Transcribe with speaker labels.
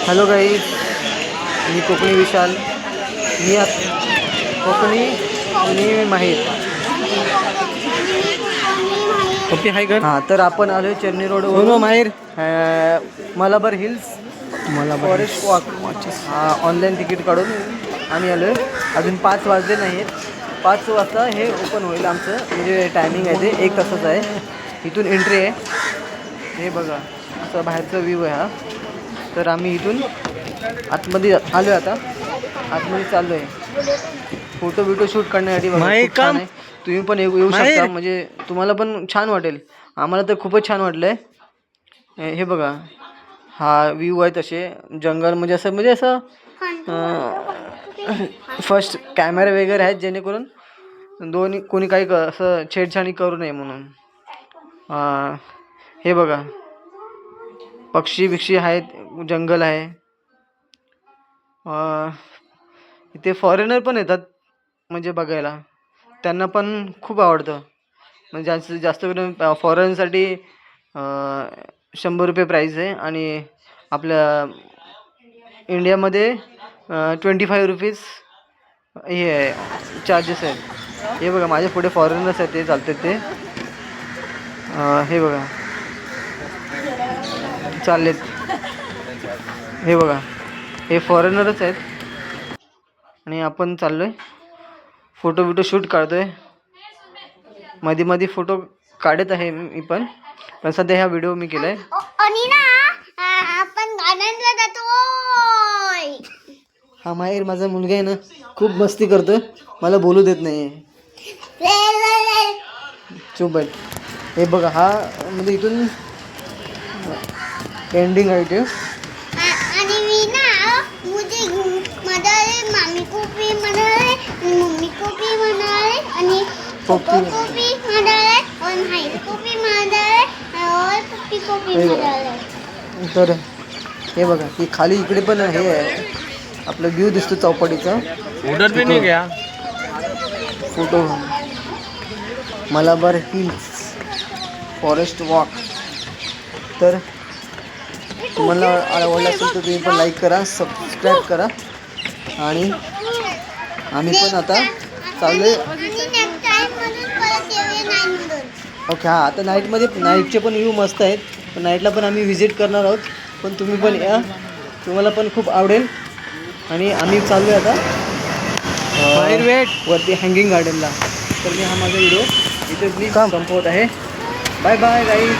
Speaker 1: Hello guys, मी कोकणी विशाल. मी कोकणी आणि माहीर. Okay hi घर. हां, तर आपण आलो आहे चेन्नई रोडवरून माहीर Malabar Hills forest walk. Online ticket काढून आम्ही आलो आहे. अजून 5 वाजले नाहीत. 5 वाजता हे ओपन होईल आमचं, म्हणजे टायमिंग आहे ते 1 तासाचं आहे. इथून एंट्री आहे. हे बघा, असं बाहेरचा व्ह्यू आहे हा. तर आम्ही इथून आतमध्ये आलो आहे. आता आतमध्ये चाललो आहे फोटो बिटो शूट करण्यासाठी. खूप छान आहे. तुम्ही पण येऊ शकता, म्हणजे तुम्हाला पण छान वाटेल. आम्हाला तर खूपच छान वाटलं आहे. हे बघा, हा व्ह्यू आहे. तसे जंगल म्हणजे असं फर्स्ट कॅमेरा वगैरे आहेत, जेणेकरून कोणी काही असं छेडछाणी करू नये म्हणून. हे बघा, पक्षी बिक्षी आहेत, जंगल आहे. इथे फॉरेनर पण येतात म्हणजे बघायला. त्यांना पण खूप आवडतं. म्हणजे जास्त करून फॉरेनसाठी 100 रुपये प्राईज आहे. आणि आपल्या इंडियामध्ये 25 रुपीज हे आहे, चार्जेस आहेत. हे बघा, माझ्या पुढे फॉरेनर्स आहेत, ते चालतात ते. हे बघा चाललेत. हे बघा, हे फॉरेनरच आहेत. आणि आपण चाललोय, फोटो बिटो शूट काढतोय. मध्ये मध्ये फोटो काढत आहे मी पण सध्या हा व्हिडिओ मी केलाय.
Speaker 2: आणि ना आपण गार्डनला जातोय.
Speaker 1: हा माहीर माझा मुलगा आहे ना, खूप मस्ती करतोय, मला बोलू देत नाही. चुप बैठ. हे बघा, हा म्हणजे इथून एंडिंग आहे ते.
Speaker 2: आणि मी ना मुझे मामी को भी मनाले, मम्मी को भी मनाले, आणि पप्पा को भी मनाले, और भाई को भी मनाले, और पप्पी को भी मनाले.
Speaker 1: तर हे बघा, की खाली इकडे पण हे आहे, आपलं व्ह्यू दिसतो चौपाटीचा.
Speaker 3: उधर भी नहीं गया
Speaker 1: photo Malabar Hills forest walk. तर तुम्हाला आवडलं असेल तर तुम्ही पण लाईक करा, सबस्क्राईब करा. आणि आम्ही पण आता चालू आहे. ओके, हां, आता नाईटचे पण व्ह्यू मस्त आहेत. पण नाईटला पण आम्ही व्हिजिट करणार आहोत. पण तुम्ही पण या, तुम्हाला पण खूप आवडेल. आणि आम्ही चाललो आहे आता वरती हँगिंग गार्डनला. तर मी हा माझा व्हिडिओ इथे प्लीज संपवत आहे. Bye bye guys.